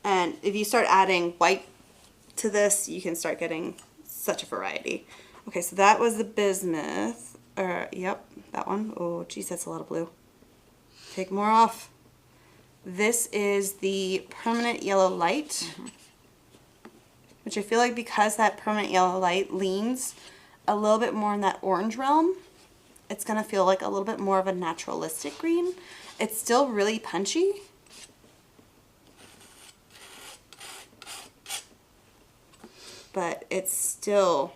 And if you start adding white to this, you can start getting such a variety. Okay, so that was the bismuth. Yep, that one. Oh, geez, that's a lot of blue. Take more off. This is the permanent yellow light, which I feel like because that permanent yellow light leans a little bit more in that orange realm, it's gonna feel like a little bit more of a naturalistic green. It's still really punchy. But it's still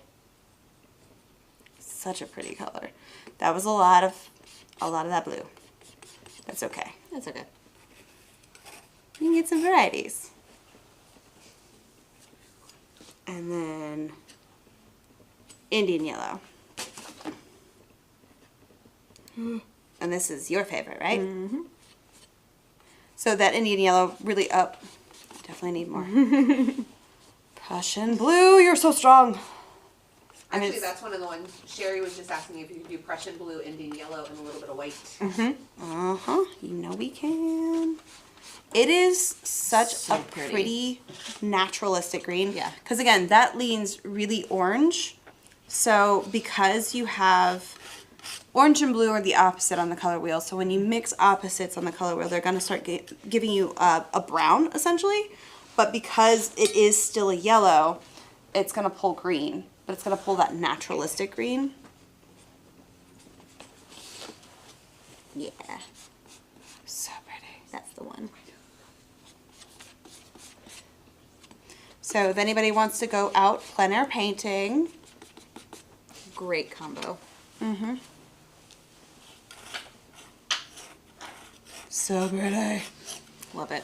such a pretty color. That was a lot of that blue. That's okay. That's okay. You can get some varieties. And then Indian yellow. And this is your favorite, right? So that Indian yellow really definitely need more. Prussian blue, you're so strong. I mean, Actually, that's one of the ones. Sherry was just asking if you could do Prussian blue, Indian yellow, and a little bit of white. you know we can. It is such So a pretty naturalistic green. Yeah. Because again, that leans really orange. So because you have orange and blue are the opposite on the color wheel. So when you mix opposites on the color wheel, they're going to start giving you a brown essentially. But because it is still a yellow, it's going to pull green. But it's going to pull that naturalistic green. Yeah, So pretty. that's the one. So if anybody wants to go out plein air painting, Great combo. so pretty. Love it.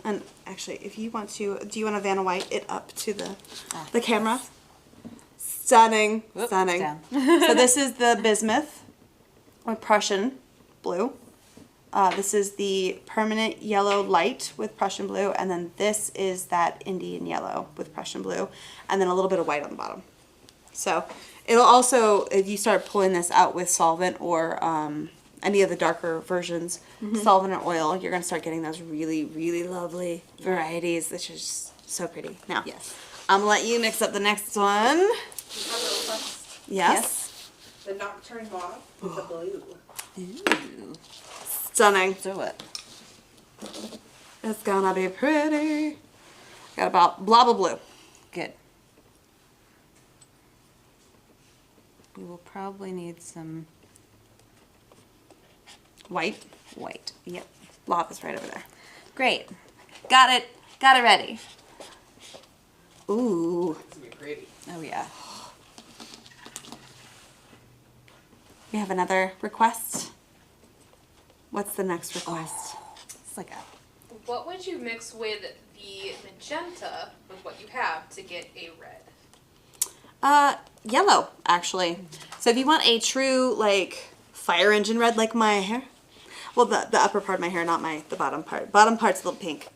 And actually, if you want to, do you want to Vanna White it up to the camera? Stunning, Whoop, stunning. down. So this is the bismuth with Prussian blue. This is the permanent yellow light with Prussian blue, and then this is that Indian yellow with Prussian blue, and then a little bit of white on the bottom. So it'll also, if you start pulling this out with solvent or any of the darker versions, solvent or oil, you're going to start getting those really, really lovely varieties, which is just so pretty. Now, Yes. I'm going to let you mix up the next one. You have a request. Yes. The Nocturne Mauve with the blue. Ooh. Stunning. Do it. It's going to be pretty. Got about blah, blah, blue. Good. We will probably need some White. white. Yep. Lava's right over there. Great. Got it. Got it ready. Ooh. It's gonna be pretty. Oh yeah. We have another request. What's the next request? It's like a What would you mix with the magenta with what you have to get a red? Yellow, actually. So if you want a true, like, fire engine red like my hair, well, the upper part of my hair, not the bottom part. Bottom part's a little pink.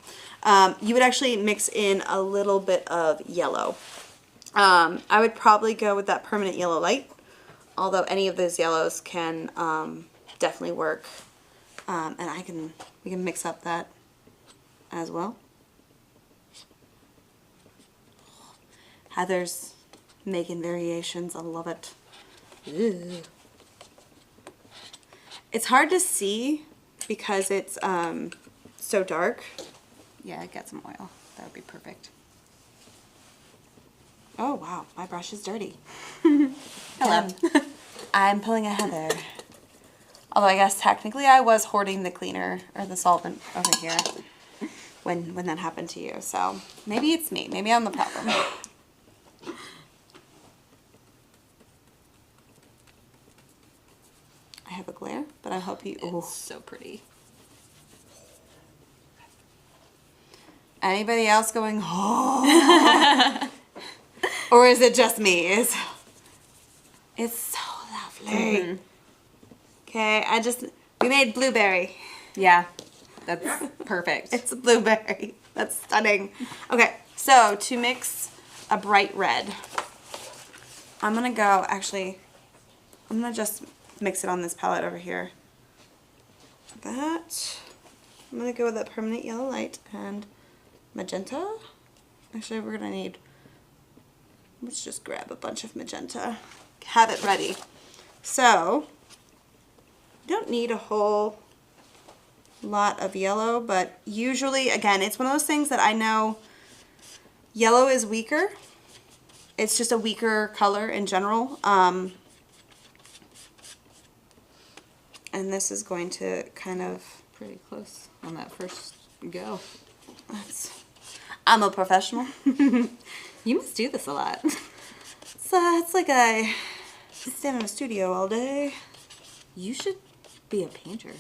You would actually mix in a little bit of yellow. I would probably go with that permanent yellow light, although any of those yellows can definitely work. And we can mix up that as well. Heather's making variations. I love it. Ooh. It's hard to see because it's so dark. yeah. Get some oil. That would be perfect. Oh wow, my brush is dirty. Hello. I'm pulling a Heather. Although I guess technically I was hoarding the cleaner or the solvent over here when that happened to you. So maybe it's me. Maybe I'm the problem. I have a glare, but I hope you. Ooh. It's so pretty. Anybody else going? Oh. Or is it just me? It's so lovely. Okay, we made blueberry. Yeah. That's perfect. It's a blueberry. That's stunning. Okay, so to mix a bright red, I'm gonna just mix it on this palette over here. That. I'm gonna go with that permanent yellow light and magenta. Actually, we're gonna need, let's just grab a bunch of magenta. Have it ready. So, you don't need a whole lot of yellow, but usually, again, it's one of those things that I know yellow is weaker. It's just a weaker color in general. And this is going to kind of, pretty close on that first go. I'm a professional. You must do this a lot. So it's like I stand in a studio all day. You should be a painter. You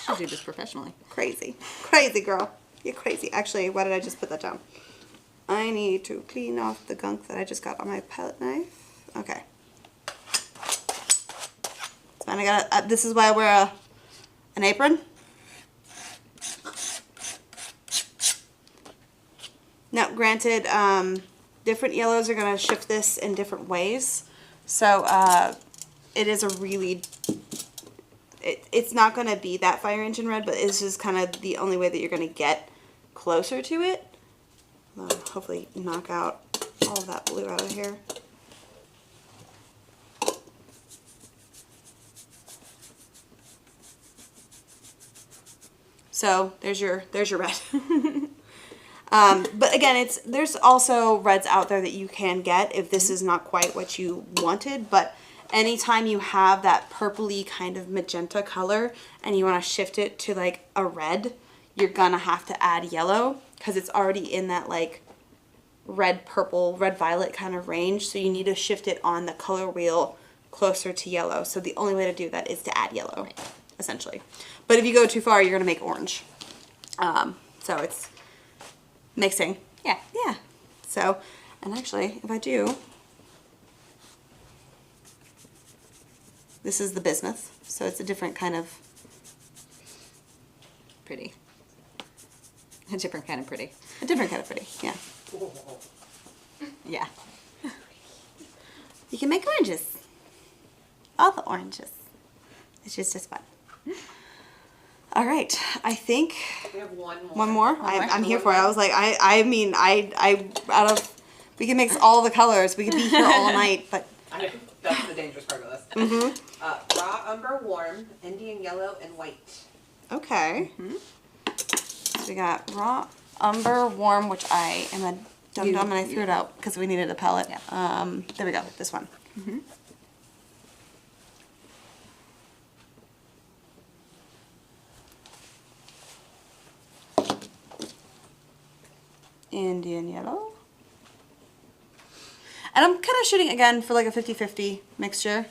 should do this professionally. Crazy. Crazy girl. You're crazy. Actually, why did I just put that down? I need to clean off the gunk that I just got on my palette knife. Okay. It's fine. I got this is why I wear an apron. Now, granted, different yellows are going to shift this in different ways. So, it it's not going to be that fire engine red, but it's just kind of the only way that you're going to get closer to it. Hopefully knock out all of that blue out of here. So there's your red. But again, there's also reds out there that you can get if this is not quite what you wanted. But anytime you have that purpley kind of magenta color and you want to shift it to like a red, you're gonna have to add yellow because it's already in that like red purple, red violet kind of range. So you need to shift it on the color wheel closer to yellow. So the only way to do that is to add yellow, essentially. But if you go too far, you're gonna make orange. So it's mixing. Yeah. Yeah. So, and actually, if I do, this is the bismuth. So it's a different kind of Pretty. A different kind of pretty. yeah. Yeah. You can make oranges. All the oranges. It's just fun. All right, I think We have one more. one more. more? I'm here for it. I was like, I mean, out of, we can mix all the colors. We could be here all night, but That's the dangerous part of this. Mm-hmm. Raw umber warm, Indian yellow, and white. okay. So we got raw umber warm, which I am a dum-dum, and I threw it out because we needed a palette. Yeah. There we go, this one. Indian yellow. And I'm kind of shooting again for like a 50-50 mixture.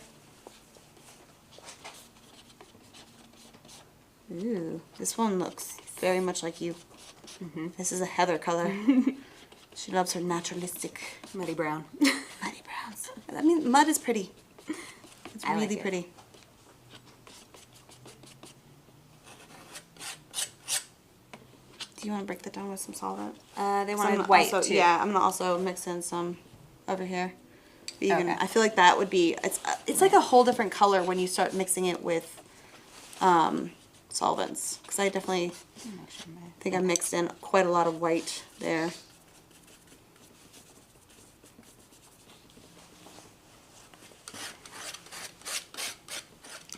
Ooh, this one looks very much like you. This is a heather color. She loves her naturalistic Muddy brown. muddy browns. I mean, mud is pretty. It's I like really it. pretty. Do you want to break that down with some solvent? They 'Cause I'm wanted gonna white also, too. Yeah, I'm gonna also mix in some over here. But you can, Okay. I feel like that would be, it's like a whole different color when you start mixing it with solvents. Because I definitely think I mixed in quite a lot of white there.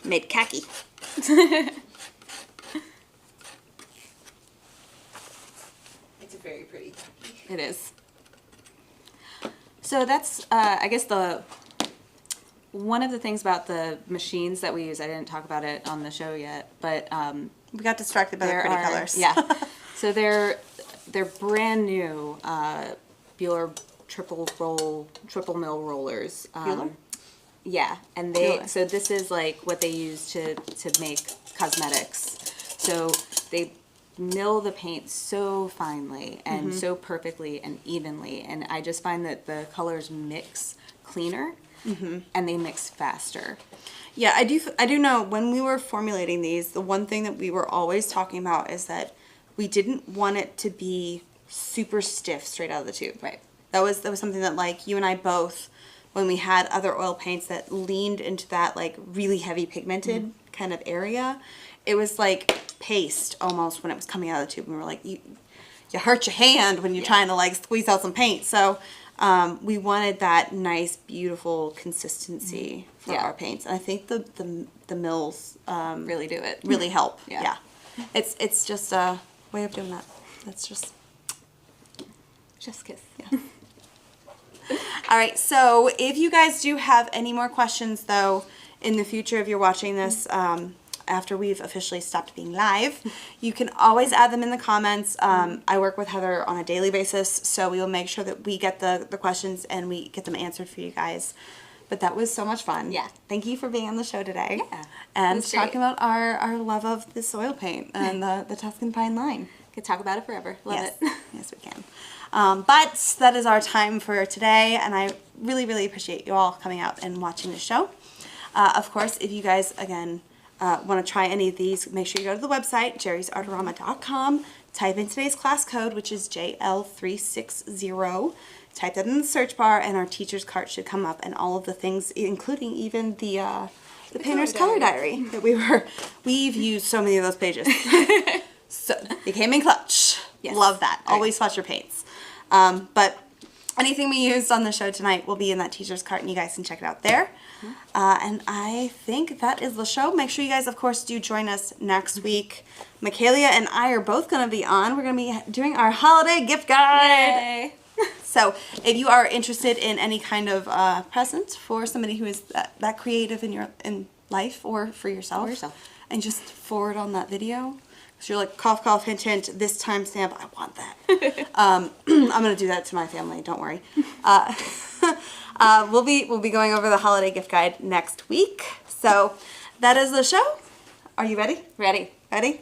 Made khaki. It's very pretty. It is. So that's, I guess, one of the things about the machines that we use. I didn't talk about it on the show yet, but We got distracted by the pretty colors. Yeah. So they're brand new Bueller triple mill rollers. Bueller? Yeah, and Bueller. so this is like what they use to make cosmetics. So they mill the paint so finely and so perfectly and evenly, and I just find that the colors mix cleaner and they mix faster. Yeah, I do know when we were formulating these, the one thing that we were always talking about is that we didn't want it to be super stiff straight out of the tube. Right. That was something that like you and I both, when we had other oil paints that leaned into that like really heavy pigmented kind of area, it was like paste almost when it was coming out of the tube, and we were like, you hurt your hand when you're trying to like squeeze out some paint. So we wanted that nice, beautiful consistency for Yeah. our paints, and I think the mills Really do it. really help. Yeah. It's just a way of doing that. That's just Chef's kiss. yeah. All right, so if you guys do have any more questions, though, in the future, if you're watching this after we've officially stopped being live, you can always add them in the comments. I work with Heather on a daily basis, so we will make sure that we get the questions and we get them answered for you guys. But that was so much fun. Yeah. Thank you for being on the show today. Yeah, And it was great. talking about our love of this oil paint and the Tuscan Pine line. Could talk about it forever. Love Yes. it. Yes, we can. But that is our time for today, and I really, really appreciate you all coming out and watching the show. Of course, if you guys, again, want to try any of these, make sure you go to the website, JerrysArtarama.com, type in today's class code, which is JL360, type that in the search bar, and our teacher's cart should come up, and all of the things, including even the the Painter's Color Diary that we've used so many of those pages. So it came in clutch. Yes. Love that. Right. Always flush your paints. But anything we used on the show tonight will be in that teacher's cart, and you guys can check it out there. And I think that is the show. Make sure you guys, of course, do join us next week. Michaelia and I are both going to be on. We're going to be doing our holiday gift guide. Yay. So if you are interested in any kind of present for somebody who is that creative in life or for yourself, and just forward on that video. So you're like, cough, cough, hint, hint, this timestamp, I want that. I'm going to do that to my family, don't worry. We'll be going over the holiday gift guide next week. So that is the show. Are you ready? Ready. Ready?